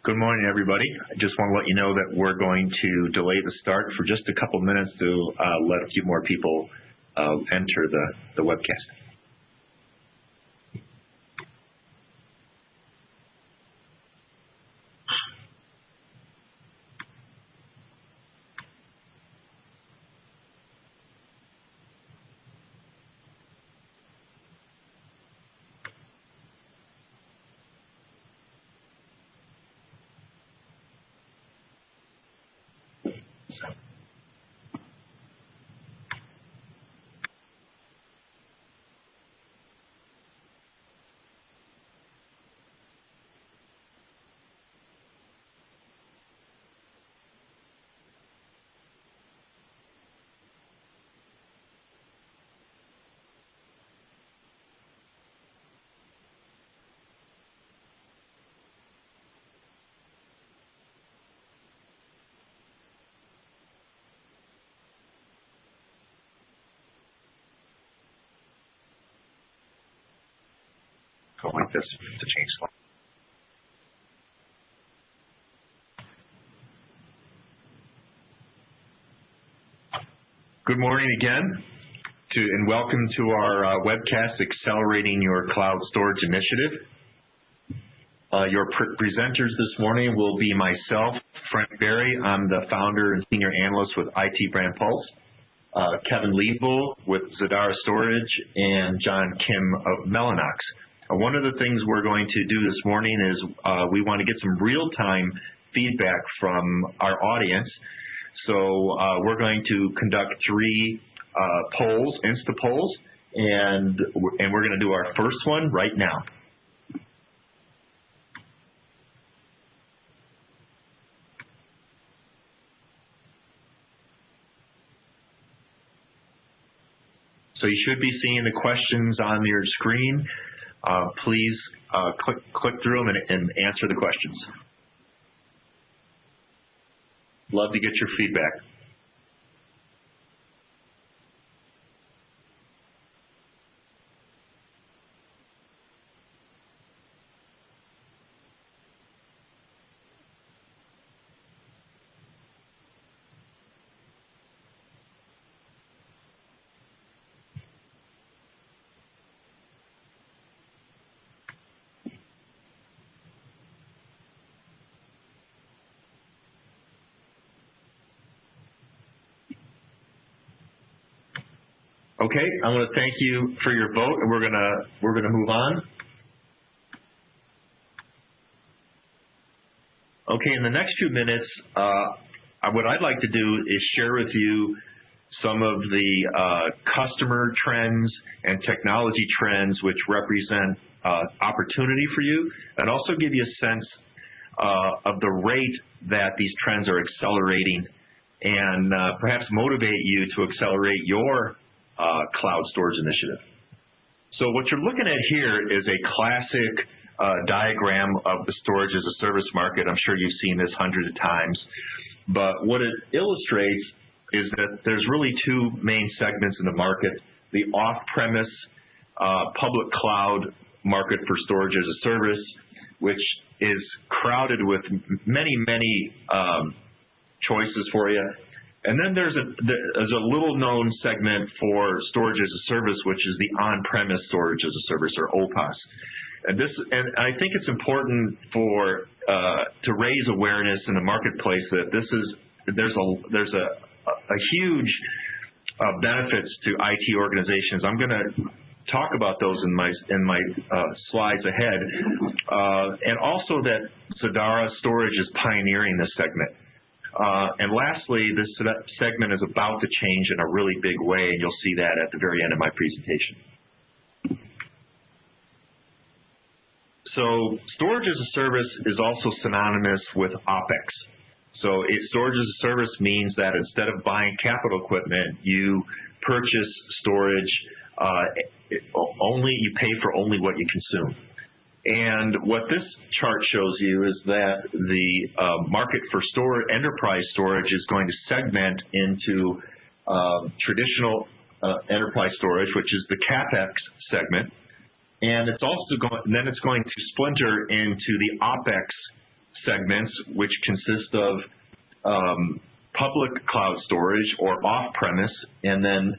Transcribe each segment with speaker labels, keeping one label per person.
Speaker 1: Good morning, everybody. I just want to let you know that we're going to delay the start for just a couple minutes to let a few more people enter the webcast. Go like this to change slide. Good morning again, and welcome to our webcast, Accelerating Your Cloud Storage Initiative. Your presenters this morning will be myself, Frank Berry. I'm the founder and senior analyst with IT Brand Pulse. Kevin Lebow with Zadara Storage, and John Kim of Mellanox. One of the things we're going to do this morning is we want to get some real-time feedback from our audience. So we're going to conduct three polls, Insta polls, and we're going to do our first one right now. So you should be seeing the questions on your screen. Please click through them and answer the questions. Love to get your feedback. Okay, I want to thank you for your vote, and we're gonna move on. Okay, in the next few minutes, what I'd like to do is share with you some of the customer trends and technology trends which represent opportunity for you, and also give you a sense of the rate that these trends are accelerating, and perhaps motivate you to accelerate your cloud storage initiative. So what you're looking at here is a classic diagram of the storage as a service market. I'm sure you've seen this hundreds of times, but what it illustrates is that there's really two main segments in the market: the off-premise public cloud market for storage as a service, which is crowded with many choices for you. And then there's a little-known segment for storage as a service, which is the on-premise storage as a service, or OPAS. And I think it's important to raise awareness in the marketplace that there's a huge benefits to IT organizations. I'm going to talk about those in my slides ahead, and also that Zadara Storage is pioneering this segment. And lastly, this segment is about to change in a really big way, and you'll see that at the very end of my presentation. So storage as a service is also synonymous with OpEx. So storage as a service means that instead of buying capital equipment, you purchase storage, you pay for only what you consume. And what this chart shows you is that the market for enterprise storage is going to segment into traditional enterprise storage, which is the CapEx segment, and it's also going to splinter into the OpEx segments, which consist of public cloud storage or off-premise, and then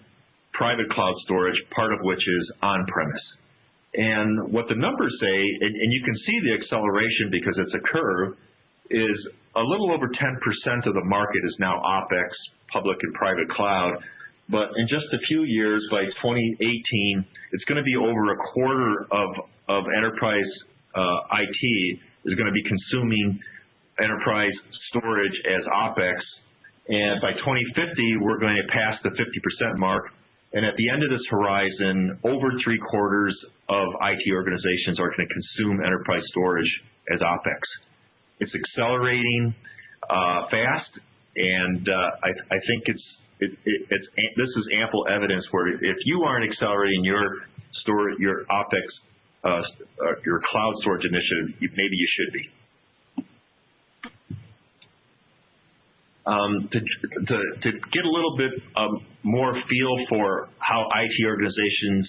Speaker 1: private cloud storage, part of which is on-premise. And what the numbers say, and you can see the acceleration because it's a curve, is a little over 10% of the market is now OpEx, public and private cloud. But in just a few years, by 2018, it's going to be over a quarter of enterprise IT is going to be consuming enterprise storage as OpEx. And by 2050, we're going to pass the 50% mark. And at the end of this horizon, over 3/4 of IT organizations are going to consume enterprise storage as OpEx. It's accelerating fast, and I think this is ample evidence where if you aren't accelerating your OpEx, your cloud storage initiative, maybe you should be. To get a little bit more feel for how IT organizations,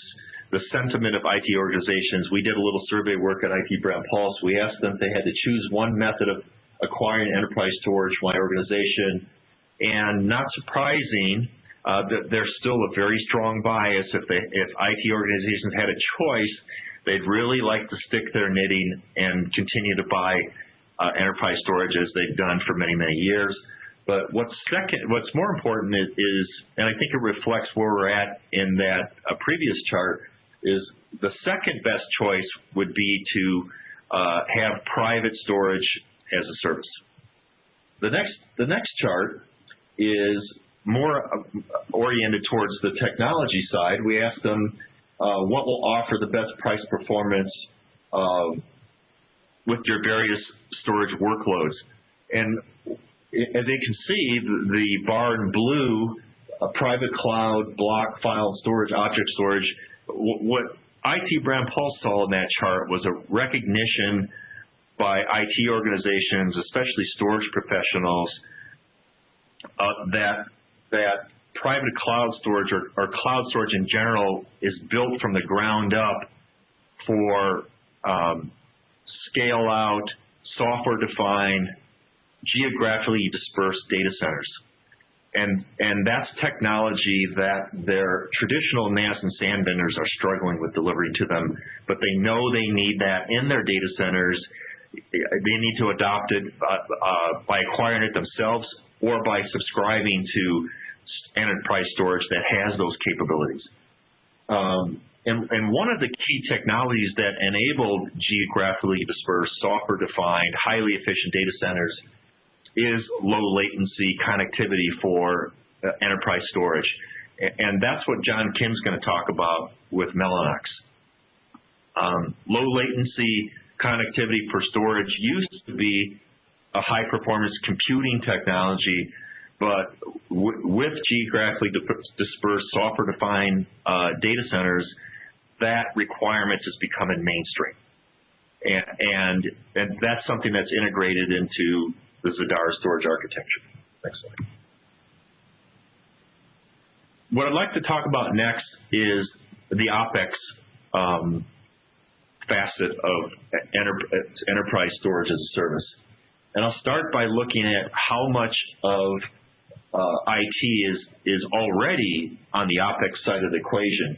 Speaker 1: the sentiment of IT organizations, we did a little survey work at IT Brand Pulse. We asked them if they had to choose one method of acquiring enterprise storage for my organization, and not surprising, there's still a very strong bias. If IT organizations had a choice, they'd really like to stick their knitting and continue to buy enterprise storage as they've done for many, many years. But what's more important is, and I think it reflects where we're at in that previous chart, is the second best choice would be to have private storage as a service. The next chart is more oriented towards the technology side. We asked them what will offer the best price performance with your various storage workloads. And as you can see, the bar in blue, private cloud, block, file storage, object storage, what IT Brand Pulse saw in that chart was a recognition by IT organizations, especially storage professionals, that private cloud storage or cloud storage in general is built from the ground up for scale out, software defined, geographically dispersed data centers. And that's technology that their traditional NAS and SAN vendors are struggling with delivering to them, but they know they need that in their data centers. They need to adopt it by acquiring it themselves or by subscribing to enterprise storage that has those capabilities. And one of the key technologies that enabled geographically dispersed, software-defined, highly efficient data centers is low latency connectivity for enterprise storage. And that's what John Kim's going to talk about with Mellanox. Low latency connectivity for storage used to be a high performance computing technology, but with geographically dispersed software defined data centers, that requirement is becoming mainstream. And that's something that's integrated into the Zadara storage architecture. Next slide. What I'd like to talk about next is the OpEx facet of enterprise storage as a service. And I'll start by looking at how much of IT is already on the OpEx side of the equation.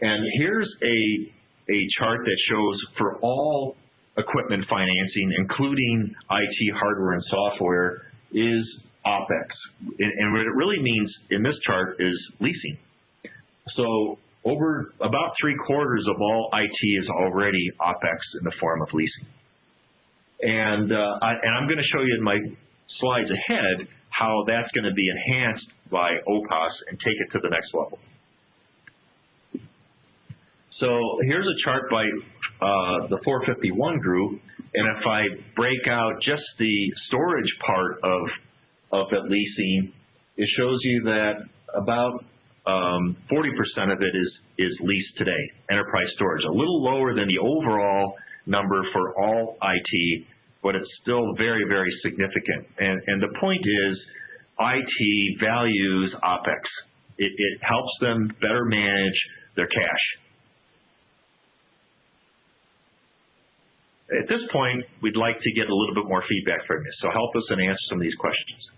Speaker 1: And here's a chart that shows for all equipment financing, including IT hardware and software, is OpEx. And what it really means in this chart is leasing. So over about 3/4 of all IT is already OpEx in the form of leasing. And I'm going to show you in my slides ahead how that's going to be enhanced by OPAS and take it to the next level. So here's a chart by the 451 group, and if I break out just the storage part of that leasing, it shows you that about 40% of it is leased today, enterprise storage. A little lower than the overall number for all IT, but it's still very, very significant. And the point is, IT values OpEx. It helps them better manage their cash. At this point, we'd like to get a little bit more feedback from you, so help us and answer some of these questions.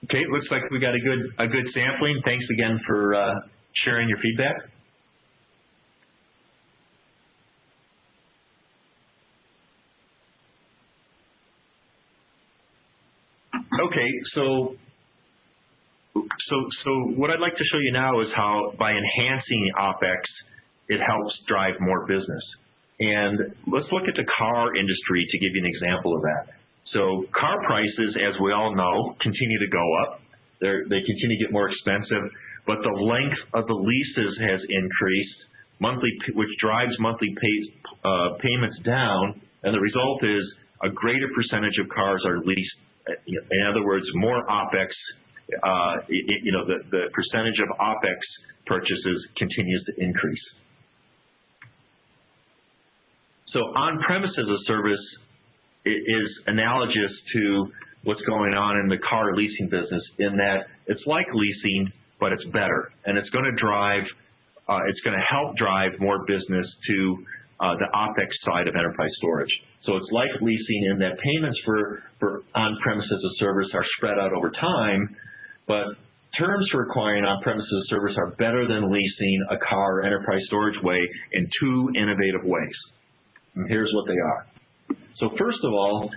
Speaker 1: Okay, it looks like we got a good sampling. Thanks again for sharing your feedback. Okay, so what I'd like to show you now is how by enhancing OpEx, it helps drive more business. And let's look at the car industry to give you an example of that. So car prices, as we all know, continue to go up. They continue to get more expensive, but the length of the leases has increased, which drives monthly payments down, and the result is a greater percentage of cars are leased. In other words, more OpEx. The percentage of OpEx purchases continues to increase. So on-premises as a service is analogous to what's going on in the car leasing business in that it's like leasing, but it's better. And it's going to help drive more business to the OpEx side of enterprise storage. So it's like leasing in that payments for on-premises as a service are spread out over time, but terms for acquiring on-premises as a service are better than leasing a car or enterprise storage way in two innovative ways. And here's what they are. So first of all,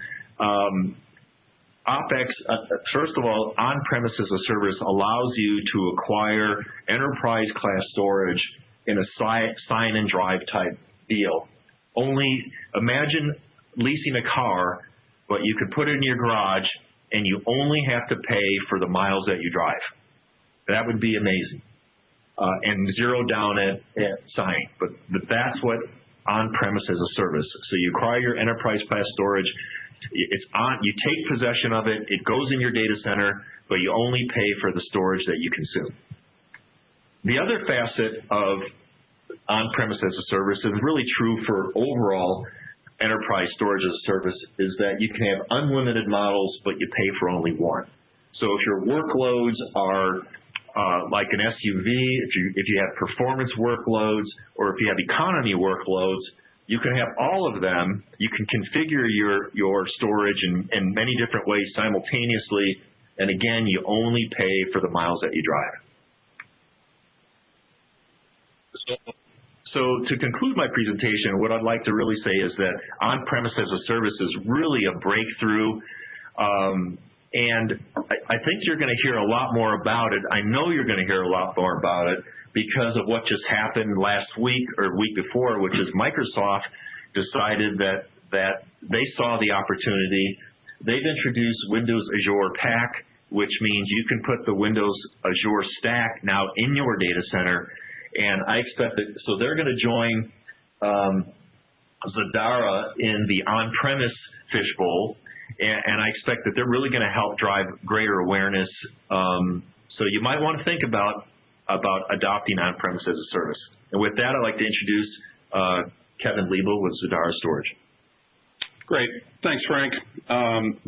Speaker 1: on-premises as a service allows you to acquire enterprise class storage in a sign and drive type deal. Only imagine leasing a car, but you could put it in your garage and you only have to pay for the miles that you drive. That would be amazing. And zero down at signing. But that's what on-premises as a service. So you acquire your enterprise class storage, you take possession of it, it goes in your data center, but you only pay for the storage that you consume. The other facet of on-premises as a service is really true for overall enterprise storage as a service, is that you can have unlimited models, but you pay for only one. So if your workloads are like an SUV, if you have performance workloads, or if you have economy workloads, you can have all of them. You can configure your storage in many different ways simultaneously, and again, you only pay for the miles that you drive. So to conclude my presentation, what I'd like to really say is that on-premises as a service is really a breakthrough. And I think you're going to hear a lot more about it. I know you're going to hear a lot more about it because of what just happened last week or week before, which is Microsoft decided that they saw the opportunity. They've introduced Windows Azure PAC, which means you can put the Windows Azure stack now in your data center. And I expect that, so they're going to join Zadara in the on-premise fishbowl. And I expect that they're really going to help drive greater awareness. So you might want to think about adopting on-premises as a service. And with that, I'd like to introduce Kevin Lebow with Zadara Storage.
Speaker 2: Great. Thanks, Frank.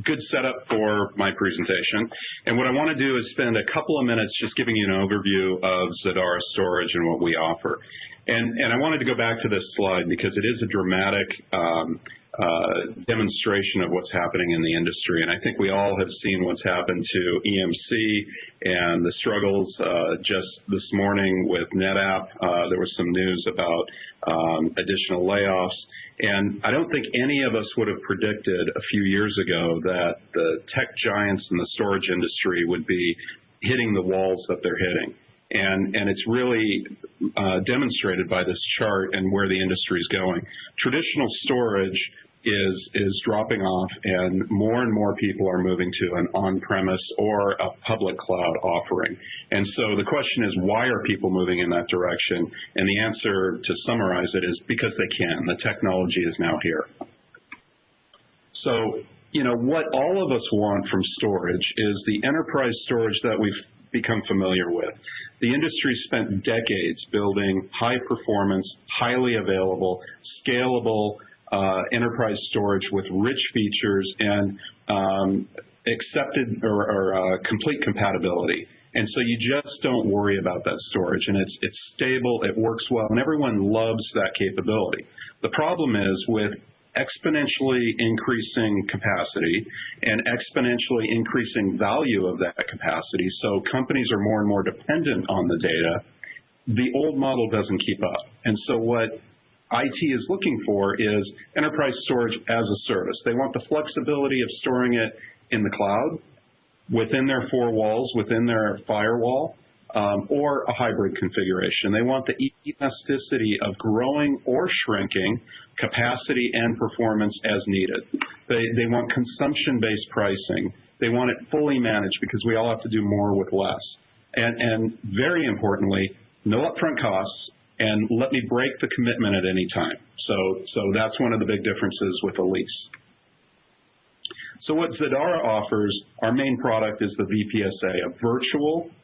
Speaker 2: Good setup for my presentation. And what I want to do is spend a couple of minutes just giving you an overview of Zadara Storage and what we offer. And I wanted to go back to this slide because it is a dramatic demonstration of what's happening in the industry. And I think we all have seen what's happened to EMC and the struggles just this morning with NetApp. There was some news about additional layoffs. And I don't think any of us would have predicted a few years ago that the tech giants in the storage industry would be hitting the walls that they're hitting. And it's really demonstrated by this chart and where the industry is going. Traditional storage is dropping off, and more people are moving to an on-premise or a public cloud offering. And so the question is, why are people moving in that direction? And the answer, to summarize it, is because they can. The technology is now here. So, what all of us want from storage is the enterprise storage that we've become familiar with. The industry spent decades building high-performance, highly available, scalable enterprise storage with rich features and accepted or complete compatibility. And so you just don't worry about that storage, and it's stable, it works well, and everyone loves that capability. The problem is with exponentially increasing capacity and exponentially increasing value of that capacity, so companies are more and more dependent on the data, the old model doesn't keep up. And so what IT is looking for is enterprise storage as a service. They want the flexibility of storing it in the cloud, within their four walls, within their firewall, or a hybrid configuration. They want the elasticity of growing or shrinking capacity and performance as needed. They want consumption-based pricing. They want it fully managed because we all have to do more with less. And very importantly, no upfront costs, and let me break the commitment at any time. So that's one of the big differences with a lease. So what Zadara offers, our main product is the VPSA,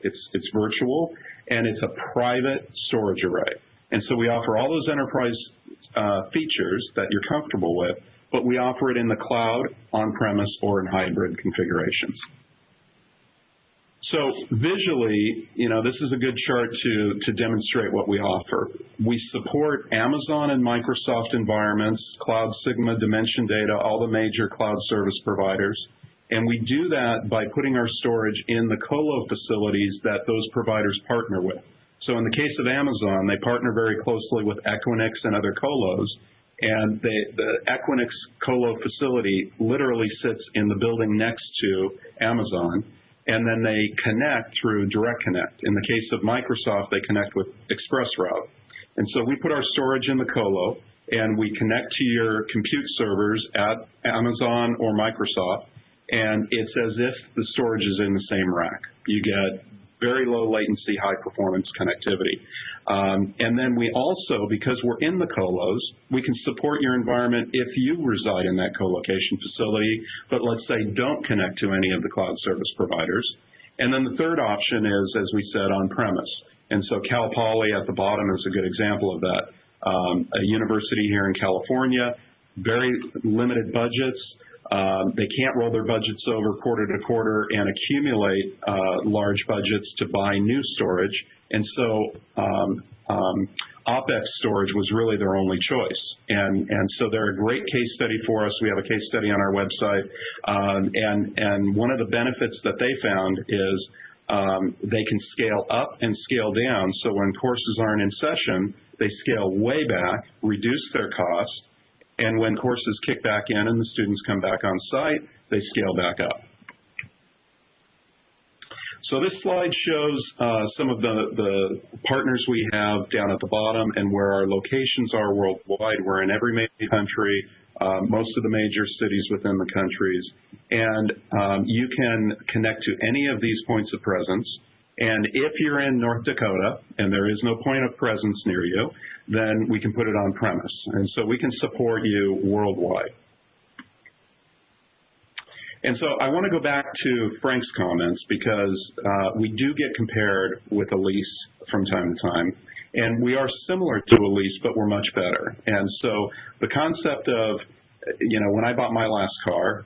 Speaker 2: it's virtual, and it's a private storage array. And so we offer all those enterprise features that you're comfortable with, but we offer it in the cloud, on-premise, or in hybrid configurations. So visually, this is a good chart to demonstrate what we offer. We support Amazon and Microsoft environments, Cloud Sigma, Dimension Data, all the major cloud service providers. And we do that by putting our storage in the colo facilities that those providers partner with. So in the case of Amazon, they partner very closely with Equinix and other colos. And the Equinix colo facility literally sits in the building next to Amazon. And then they connect through Direct Connect. In the case of Microsoft, they connect with ExpressRoute. And so we put our storage in the colo, and we connect to your compute servers at Amazon or Microsoft, and it's as if the storage is in the same rack. You get very low latency, high performance connectivity. And then we also, because we're in the colos, we can support your environment if you reside in that colocation facility, but let's say don't connect to any of the cloud service providers. And then the third option is, as we said, on-premise. And so Cal Poly at the bottom is a good example of that. A university here in California, very limited budgets. They can't roll their budgets over quarter to quarter and accumulate large budgets to buy new storage. And so OpEx storage was really their only choice. And so they're a great case study for us. We have a case study on our website. And one of the benefits that they found is they can scale up and scale down. So when courses aren't in session, they scale way back, reduce their costs. And when courses kick back in and the students come back on site, they scale back up. So this slide shows some of the partners we have down at the bottom and where our locations are worldwide. We're in every major country, most of the major cities within the countries. And you can connect to any of these points of presence. And if you're in North Dakota and there is no point of presence near you, then we can put it on premise. And so we can support you worldwide. And so I want to go back to Frank's comments because we do get compared with a lease from time to time. And we are similar to a lease, but we're much better. And so the concept of, when I bought my last car,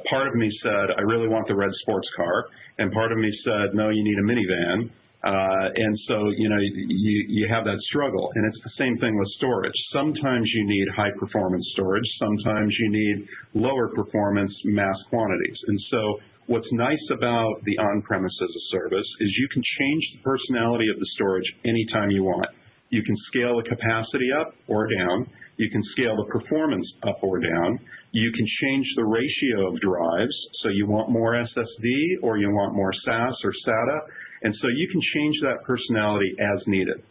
Speaker 2: part of me said, I really want the red sports car. And part of me said, no, you need a minivan. And so, you have that struggle. And it's the same thing with storage. Sometimes you need high performance storage. Sometimes you need lower performance mass quantities. And so what's nice about the on-premise as a service is you can change the personality of the storage anytime you want. You can scale the capacity up or down. You can scale the performance up or down. You can change the ratio of drives. So you want more SSD or you want more SAS or SATA. And so you can change that personality as needed.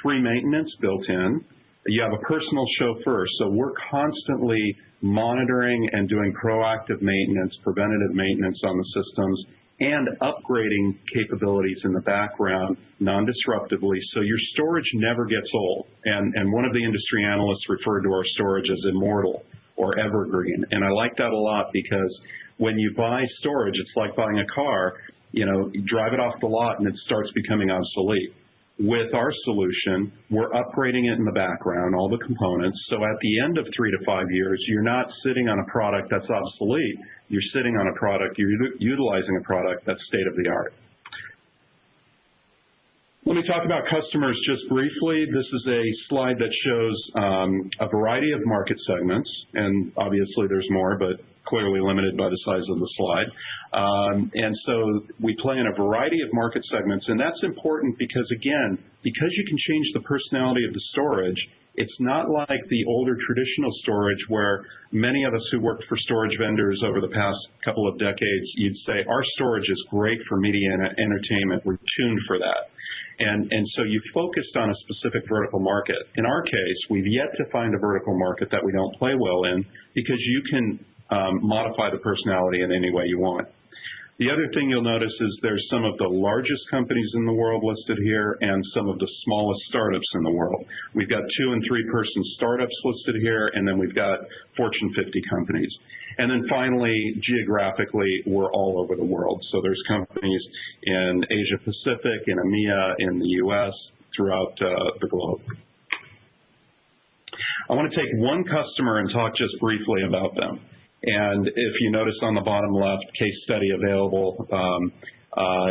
Speaker 2: Free maintenance built in. You have a personal chauffeur, so we're constantly monitoring and doing proactive maintenance, preventative maintenance on the systems, and upgrading capabilities in the background non-disruptively, so your storage never gets old. And one of the industry analysts referred to our storage as immortal or evergreen, and I like that a lot because when you buy storage, it's like buying a car. You drive it off the lot and it starts becoming obsolete. With our solution, we're upgrading it in the background, all the components, so at the end of 3 to 5 years, you're not sitting on a product that's obsolete. You're sitting on a product, you're utilizing a product that's state-of-the-art. Let me talk about customers just briefly. This is a slide that shows a variety of market segments, and obviously there's more, but clearly limited by the size of the slide. And so we play in a variety of market segments, and that's important because, again, because you can change the personality of the storage, it's not like the older traditional storage where many of us who worked for storage vendors over the past couple of decades, you'd say, our storage is great for media and entertainment, we're tuned for that. And so you focused on a specific vertical market. In our case, we've yet to find a vertical market that we don't play well in because you can modify the personality in any way you want. The other thing you'll notice is there's some of the largest companies in the world listed here and some of the smallest startups in the world. We've got 2- and 3-person startups listed here, and then we've got Fortune 50 companies. And then finally, geographically, we're all over the world. So there's companies in Asia Pacific, in EMEA, in the US, throughout the globe. I want to take one customer and talk just briefly about them. And if you notice on the bottom left, case study available,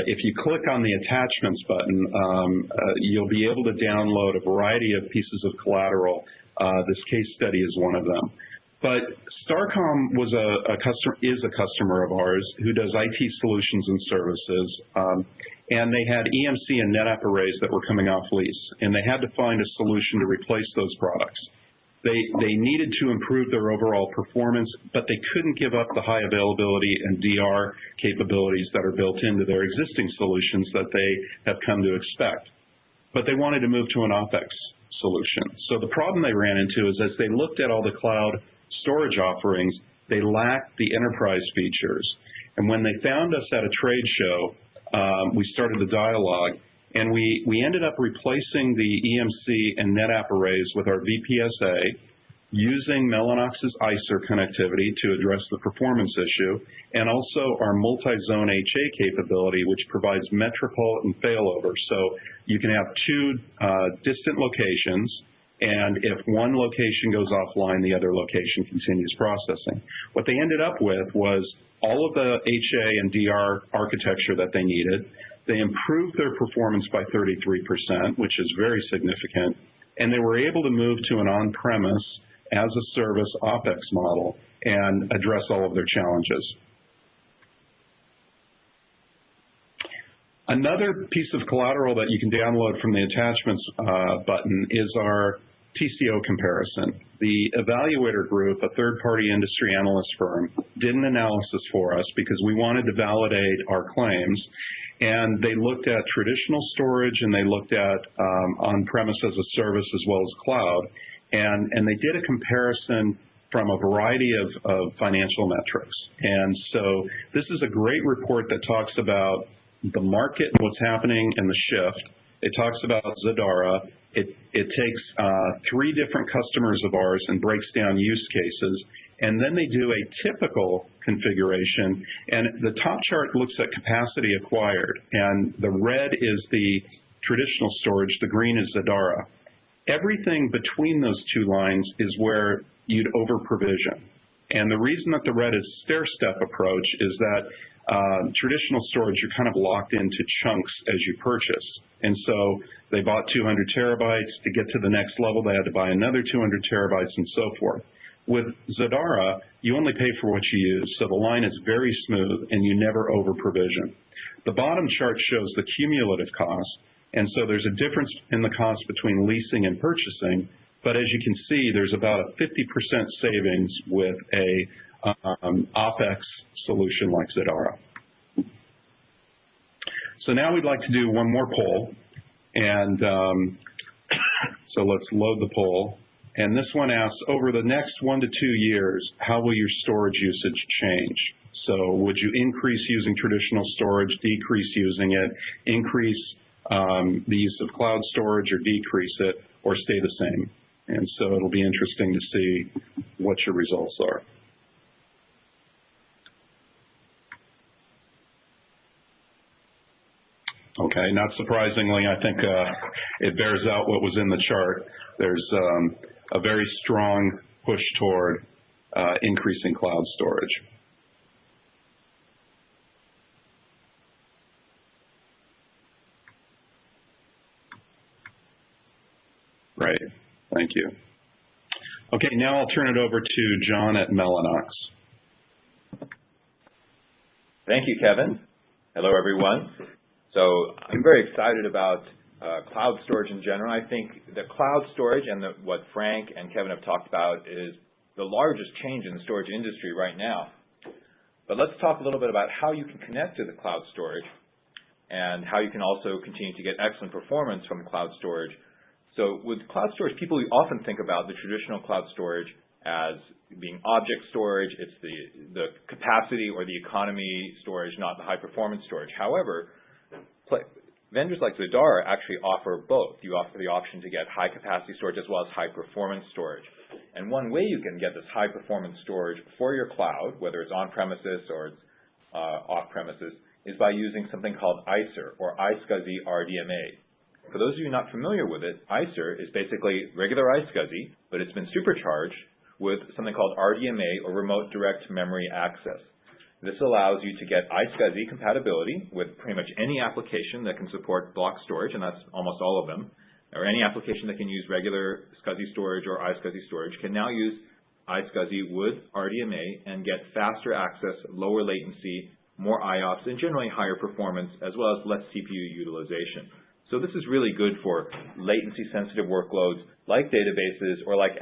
Speaker 2: if you click on the attachments button, you'll be able to download a variety of pieces of collateral. This case study is one of them. But Starcom is a customer of ours who does IT solutions and services, and they had EMC and NetApp arrays that were coming off lease, and they had to find a solution to replace those products. They needed to improve their overall performance, but they couldn't give up the high availability and DR capabilities that are built into their existing solutions that they have come to expect. But they wanted to move to an OpEx solution. So the problem they ran into is as they looked at all the cloud storage offerings, they lacked the enterprise features. And when they found us at a trade show, we started the dialogue. And we ended up replacing the EMC and NetApp arrays with our VPSA, using Mellanox's iSER connectivity to address the performance issue, and also our multi-zone HA capability, which provides metropolitan failover. So you can have 2 distant locations, and if one location goes offline, the other location continues processing. What they ended up with was all of the HA and DR architecture that they needed. They improved their performance by 33%, which is very significant, and they were able to move to an on-premise as a service OpEx model and address all of their challenges. Another piece of collateral that you can download from the attachments button is our TCO Comparison. The evaluator group, a third-party industry analyst firm, did an analysis for us because we wanted to validate our claims, and they looked at traditional storage and they looked at on-premise as a service as well as cloud, and they did a comparison from a variety of financial metrics. And so this is a great report that talks about the market and what's happening in the shift. It talks about Zadara. It takes 3 different customers of ours and breaks down use cases, and then they do a typical configuration, and the top chart looks at capacity acquired, and the red is the traditional storage, the green is Zadara. Everything between those 2 lines is where you'd over-provision, and the reason that the red is stair-step approach is that traditional storage, you're kind of locked into chunks as you purchase. And so they bought 200 terabytes. To get to the next level, they had to buy another 200 terabytes and so forth. With Zadara, you only pay for what you use, so the line is very smooth and you never over-provision. The bottom chart shows the cumulative cost, and so there's a difference in the cost between leasing and purchasing, but as you can see, there's about a 50% savings with a OpEx solution like Zadara. So now we'd like to do one more poll, and So let's load the poll. And this one asks, over the next 1 to 2 years, how will your storage usage change? So would you increase using traditional storage, decrease using it, increase the use of cloud storage, or decrease it, or stay the same? And so it'll be interesting to see what your results are. Okay, not surprisingly, I think it bears out what was in the chart. There's a very strong push toward increasing cloud storage. Right, thank you. Okay, now I'll turn it over to John at Mellanox.
Speaker 3: Thank you, Kevin. Hello, everyone. So I'm very excited about cloud storage in general. I think the cloud storage and what Frank and Kevin have talked about is the largest change in the storage industry right now. But let's talk a little bit about how you can connect to the cloud storage and how you can also continue to get excellent performance from cloud storage. So with cloud storage, people often think about the traditional cloud storage as being object storage. It's the capacity or the economy storage, not the high performance storage. However, vendors like Zadara actually offer both. You offer the option to get high capacity storage as well as high performance storage. And one way you can get this high performance storage for your cloud, whether it's on premises or it's off premises, is by using something called iSER, or iSCSI RDMA. For those of you not familiar with it, iSER is basically regular iSCSI, but it's been supercharged with something called RDMA, or Remote Direct Memory Access. This allows you to get iSCSI compatibility with pretty much any application that can support block storage, and that's almost all of them, or any application that can use regular SCSI storage or iSCSI storage can now use iSCSI with RDMA and get faster access, lower latency, more IOPS, and generally higher performance, as well as less CPU utilization. So this is really good for latency-sensitive workloads like databases or like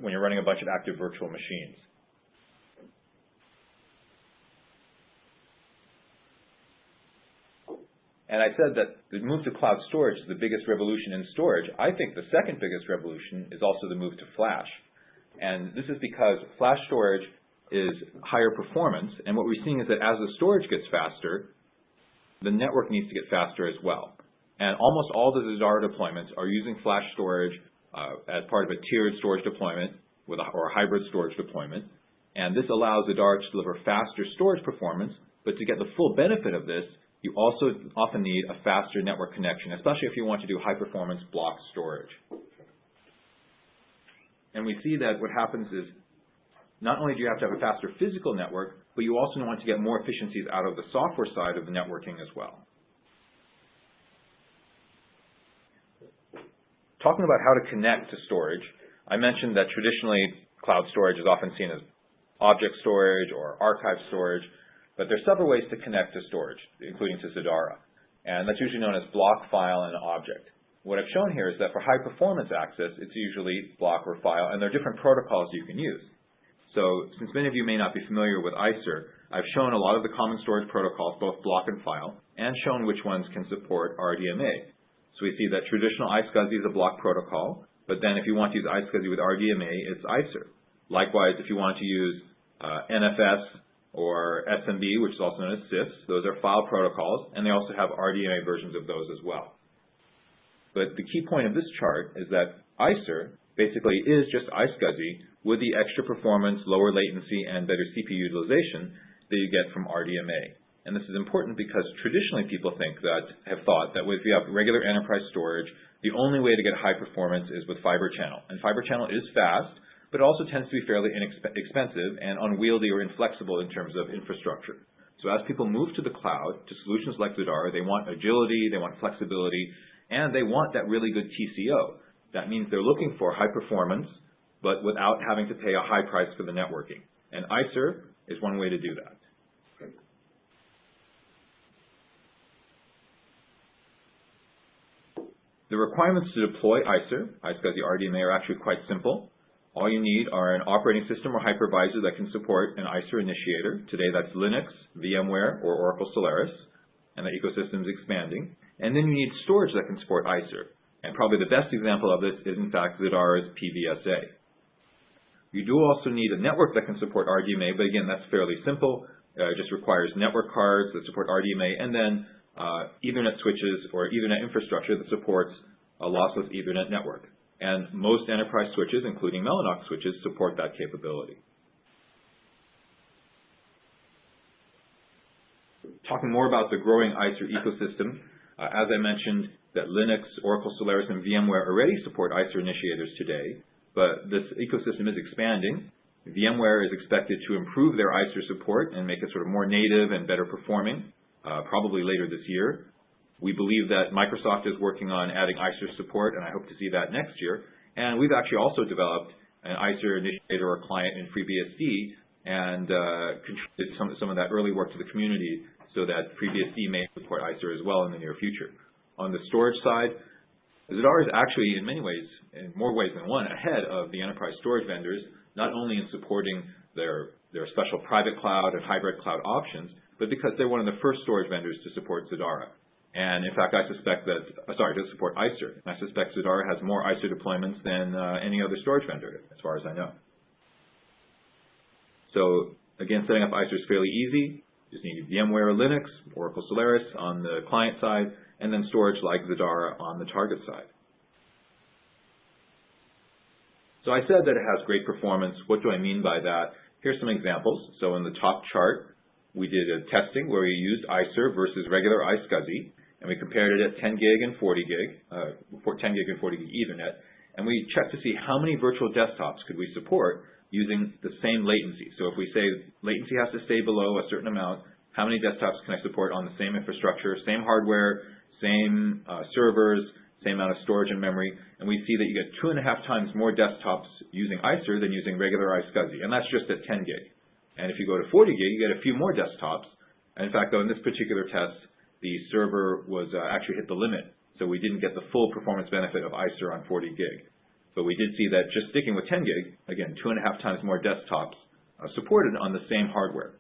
Speaker 3: when you're running a bunch of active virtual machines. And I said that the move to cloud storage is the biggest revolution in storage. I think the second biggest revolution is also the move to flash. And this is because flash storage is higher performance, and what we're seeing is that as the storage gets faster, the network needs to get faster as well. And almost all the Zadara deployments are using flash storage as part of a tiered storage deployment or a hybrid storage deployment. And this allows Zadara to deliver faster storage performance, but to get the full benefit of this, you also often need a faster network connection, especially if you want to do high-performance block storage. And we see that what happens is not only do you have to have a faster physical network, but you also want to get more efficiencies out of the software side of the networking as well. Talking about how to connect to storage, I mentioned that traditionally cloud storage is often seen as object storage or archive storage, but there are several ways to connect to storage, including to Zadara. And that's usually known as block, file, and object. What I've shown here is that for high performance access, it's usually block or file, and there are different protocols you can use. So since many of you may not be familiar with iSER, I've shown a lot of the common storage protocols, both block and file, and shown which ones can support RDMA. So we see that traditional iSCSI is a block protocol, but then if you want to use iSCSI with RDMA, it's iSER. Likewise, if you want to use NFS or SMB, which is also known as CIFS, those are file protocols, and they also have RDMA versions of those as well. But the key point of this chart is that iSER basically is just iSCSI with the extra performance, lower latency, and better CPU utilization that you get from RDMA. And this is important because traditionally people have thought that if you have regular enterprise storage, the only way to get high performance is with fiber channel. And fiber channel is fast, but it also tends to be fairly expensive and unwieldy or inflexible in terms of infrastructure. So as people move to the cloud, to solutions like Zadara, they want agility, they want flexibility, and they want that really good TCO. That means they're looking for high performance, but without having to pay a high price for the networking. And iSER is one way to do that. The requirements to deploy iSER, iSCSI RDMA, are actually quite simple. All you need are an operating system or hypervisor that can support an iSER initiator. Today that's Linux, VMware, or Oracle Solaris, and the ecosystem is expanding. And then you need storage that can support iSER. And probably the best example of this is, in fact, Zadara's VPSA. You do also need a network that can support RDMA, but again, that's fairly simple. It just requires network cards that support RDMA, and then Ethernet switches or Ethernet infrastructure that supports a lossless Ethernet network. And most enterprise switches, including Mellanox switches, support that capability. Talking more about the growing iSER ecosystem, as I mentioned, that Linux, Oracle Solaris, and VMware already support iSER initiators today, but this ecosystem is expanding. VMware is expected to improve their iSER support and make it sort of more native and better performing, probably later this year. We believe that Microsoft is working on adding iSER support, and I hope to see that next year. And we've actually also developed an iSER initiator or client in FreeBSD and contributed some of that early work to the community so that FreeBSD may support iSER as well in the near future. On the storage side, Zadara is actually, in many ways, in more ways than one, ahead of the enterprise storage vendors, not only in supporting their special private cloud and hybrid cloud options, but because they're one of the first storage vendors to support Zadara. And in fact, I suspect that, to support iSER. I suspect Zadara has more iSER deployments than any other storage vendor, as far as I know. So again, setting up iSER is fairly easy. You just need VMware or Linux, Oracle Solaris on the client side, and then storage like Zadara on the target side. So I said that it has great performance. What do I mean by that? Here's some examples. So in the top chart, we did a testing where we used iSER versus regular iSCSI, and we compared it at 10 gig and 40 gig, 10 gig and 40 gig Ethernet, and we checked to see how many virtual desktops could we support using the same latency. So if we say latency has to stay below a certain amount, how many desktops can I support on the same infrastructure, same hardware, same servers, same amount of storage and memory, and we see that you get 2.5 times more desktops using iSER than using regular iSCSI, and that's just at 10 gig. And if you go to 40 gig, you get a few more desktops. And in fact, though, in this particular test, the server was actually hit the limit, so we didn't get the full performance benefit of iSER on 40 gig. But we did see that just sticking with 10 gig, again, 2.5 times more desktops supported on the same hardware.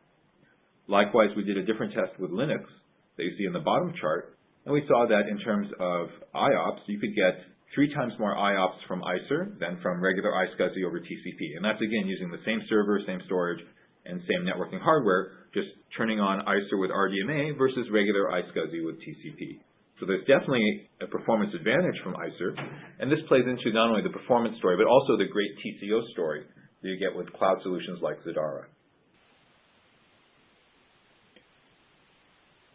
Speaker 3: Likewise, we did a different test with Linux that you see in the bottom chart, and we saw that in terms of IOPS, you could get 3 times more IOPS from iSER than from regular iSCSI over TCP. And that's, again, using the same server, same storage, and same networking hardware, just turning on iSER with RDMA versus regular iSCSI with TCP. So there's definitely a performance advantage from iSER, and this plays into not only the performance story, but also the great TCO story that you get with cloud solutions like Zadara.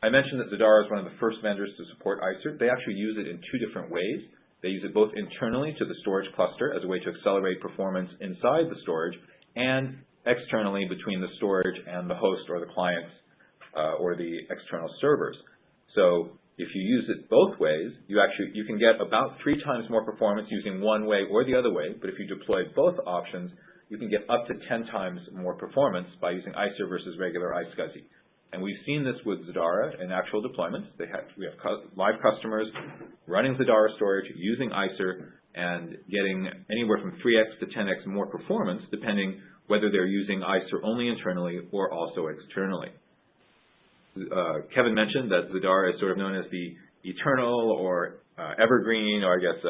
Speaker 3: I mentioned that Zadara is one of the first vendors to support iSER. They actually use it in 2 different ways. They use it both internally to the storage cluster as a way to accelerate performance inside the storage, and externally between the storage and the host or the clients or the external servers. So if you use it both ways, you can get about 3 times more performance using one way or the other way, but if you deploy both options, you can get up to 10 times more performance by using iSER versus regular iSCSI. And we've seen this with Zadara in actual deployments. We have live customers running Zadara Storage using iSER and getting anywhere from 3x to 10x more performance, depending whether they're using iSER only internally or also externally. Kevin mentioned that Zadara is sort of known as the eternal or evergreen, or I guess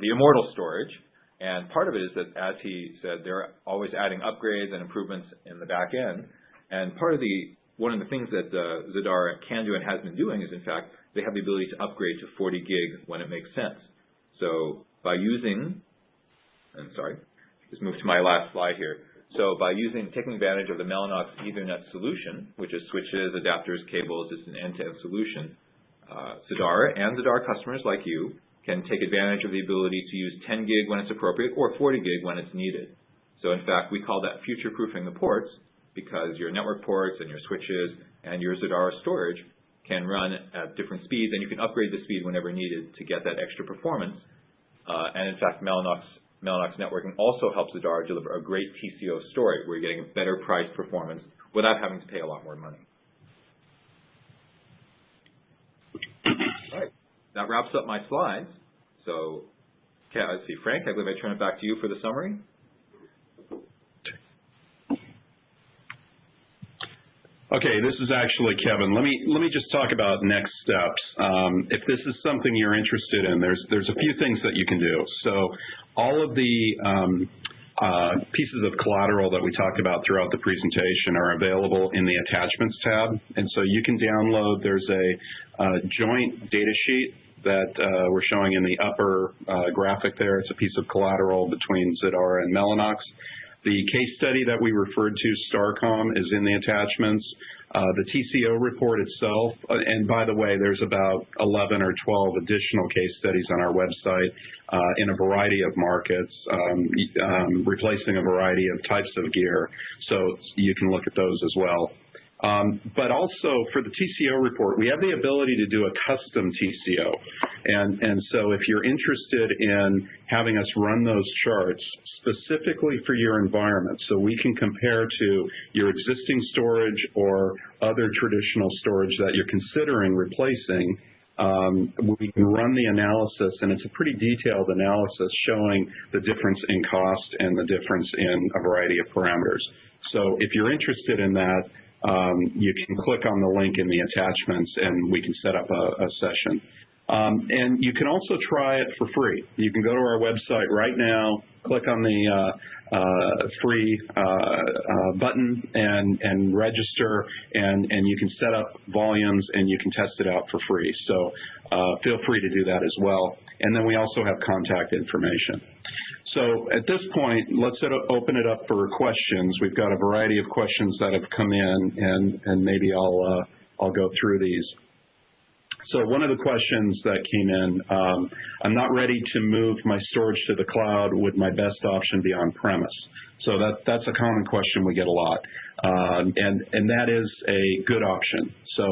Speaker 3: the Immortal Storage. And part of it is that, as he said, they're always adding upgrades and improvements in the back end. And one of the things that Zadara can do and has been doing is, in fact, they have the ability to upgrade to 40 gig when it makes sense. So by using, just move to my last slide here. So by taking advantage of the Mellanox Ethernet solution, which is switches, adapters, cables, it's an end-to-end solution, Zadara and Zadara customers like you can take advantage of the ability to use 10 gig when it's appropriate or 40 gig when it's needed. So in fact, we call that future-proofing the ports, because your network ports and your switches and your Zadara storage can run at different speeds, and you can upgrade the speed whenever needed to get that extra performance. And in fact, Mellanox networking also helps Zadara deliver a great TCO story, where you're getting better price performance without having to pay a lot more money. All right. That wraps up my slides. So, okay, let's see, Frank, I believe I turn it back to you for the summary.
Speaker 2: Okay, this is actually Kevin. Let me just talk about next steps. If this is something you're interested in, there's a few things that you can do. So all of the pieces of collateral that we talked about throughout the presentation are available in the Attachments tab. And so you can download, there's a joint data sheet that we're showing in the upper graphic there. It's a piece of collateral between Zadara and Mellanox. The case study that we referred to, Starcom, is in the attachments. The TCO report itself, and by the way, there's about 11 or 12 additional case studies on our website in a variety of markets, replacing a variety of types of gear, so you can look at those as well. But also for the TCO report, we have the ability to do a custom TCO. And so if you're interested in having us run those charts specifically for your environment, so we can compare to your existing storage or other traditional storage that you're considering replacing, we can run the analysis, and it's a pretty detailed analysis showing the difference in cost and the difference in a variety of parameters. So if you're interested in that, you can click on the link in the attachments and we can set up a session. And you can also try it for free. You can go to our website right now, click on the free button and register, and you can set up volumes and you can test it out for free. So feel free to do that as well. And then we also have contact information. So at this point, let's open it up for questions. We've got a variety of questions that have come in, and maybe I'll go through these. So one of the questions that came in, I'm not ready to move my storage to the cloud. Would my best option be on-premise? So that's a common question we get a lot, and that is a good option. So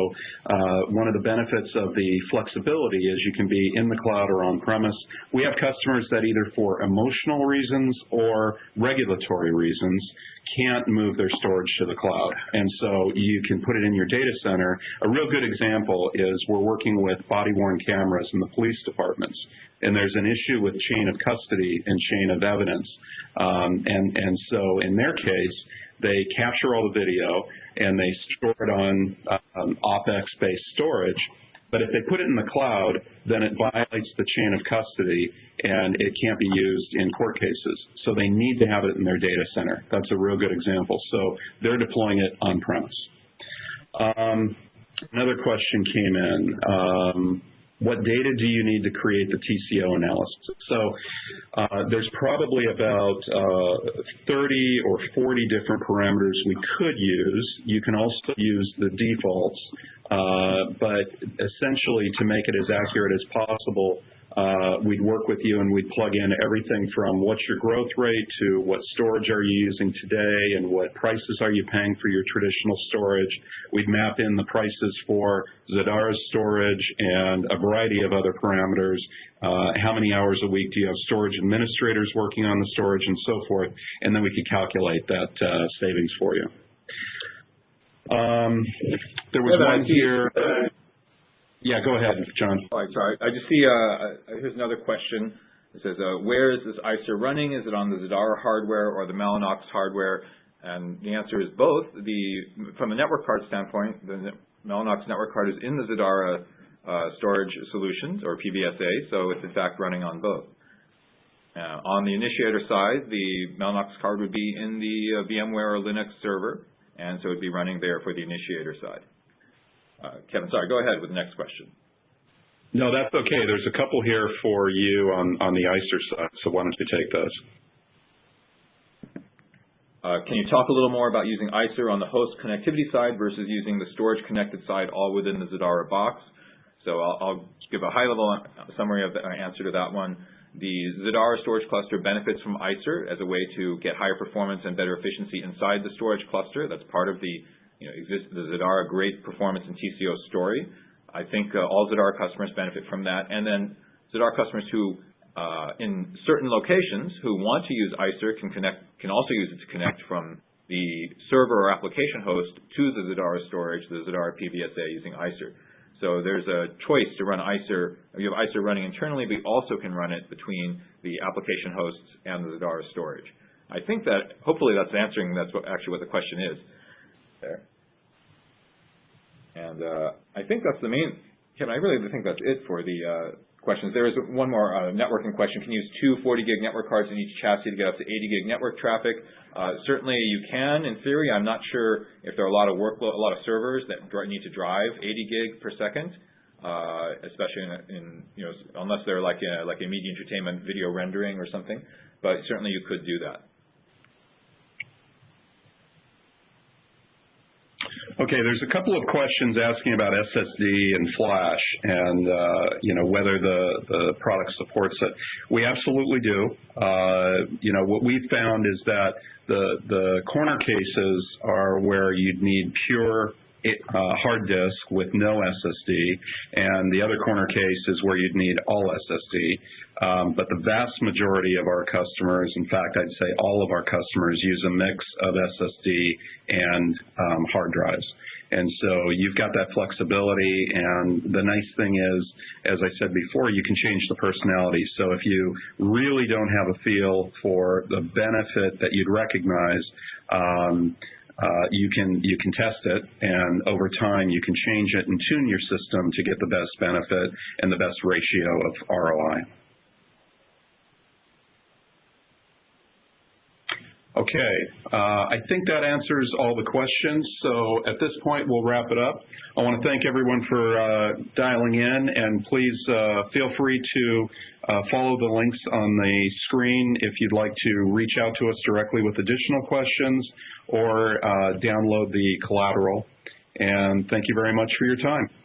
Speaker 2: one of the benefits of the flexibility is you can be in the cloud or on-premise. We have customers that either for emotional reasons or regulatory reasons can't move their storage to the cloud, and so you can put it in your data center. A real good example is we're working with body-worn cameras in the police departments, and there's an issue with chain of custody and chain of evidence, and so in their case, they capture all the video and they store it on OpEx-based storage. But if they put it in the cloud, then it violates the chain of custody and it can't be used in court cases. So they need to have it in their data center. That's a real good example. So they're deploying it on-premise. Another question came in. What data do you need to create the TCO analysis? So there's probably about 30 or 40 different parameters we could use. You can also use the defaults, but essentially to make it as accurate as possible, we'd work with you and we'd plug in everything from what's your growth rate to what storage are you using today and what prices are you paying for your traditional storage. We'd map in the prices for Zadara Storage and a variety of other parameters. How many hours a week do you have storage administrators working on the storage and so forth, and then we could calculate that savings for you. There was one here. Yeah, go ahead, John.
Speaker 3: Oh, sorry. I just see, here's another question. It says, where is this iSER running? Is it on the Zadara hardware or the Mellanox hardware? And the answer is both. From a network card standpoint, the Mellanox network card is in the Zadara storage solutions, or VPSA, so it's in fact running on both. On the initiator side, the Mellanox card would be in the VMware or Linux server, and so it would be running there for the initiator side. Kevin, sorry, go ahead with the next question.
Speaker 2: No, that's okay. There's a couple here for you on the iSER side, so why don't you take those?
Speaker 3: Can you talk a little more about using iSER on the host connectivity side versus using the storage connected side all within the Zadara box? So I'll give a high-level summary of the answer to that one. The Zadara storage cluster benefits from iSER as a way to get higher performance and better efficiency inside the storage cluster. That's part of the the Zadara great performance and TCO story. I think all Zadara customers benefit from that. And then Zadara customers who, in certain locations, who want to use iSER can also use it to connect from the server or application host to the Zadara storage, the Zadara VPSA using iSER. So there's a choice to run iSER. You have iSER running internally, but you also can run it between the application hosts and the Zadara storage. I think that hopefully that's answering actually what the question is there. And I think that's the main, Kevin, I really think that's it for the questions. There is one more networking question. Can you use two 40 gig network cards in each chassis to get up to 80 gig network traffic? Certainly you can, in theory. I'm not sure if there are a lot of workload, a lot of servers that need to drive 80 gig per second, especially in you know, unless they're like a media entertainment video rendering or something. But certainly you could do that.
Speaker 2: Okay, there's a couple of questions asking about SSD and flash, and you know, whether the product supports it. We absolutely do. You know, what we've found is that the corner cases are where you'd need pure hard disk with no SSD, and the other corner case is where you'd need all SSD. But the vast majority of our customers, in fact, I'd say all of our customers, use a mix of SSD and hard drives. And so you've got that flexibility, and the nice thing is, as I said before, you can change the personality. So if you really don't have a feel for the benefit that you'd recognize, you can test it, and over time you can change it and tune your system to get the best benefit and the best ratio of ROI. Okay, I think that answers all the questions. So at this point, we'll wrap it up. I want to thank everyone for dialing in, and please feel free to follow the links on the screen if you'd like to reach out to us directly with additional questions, or download the collateral. And thank you very much for your time.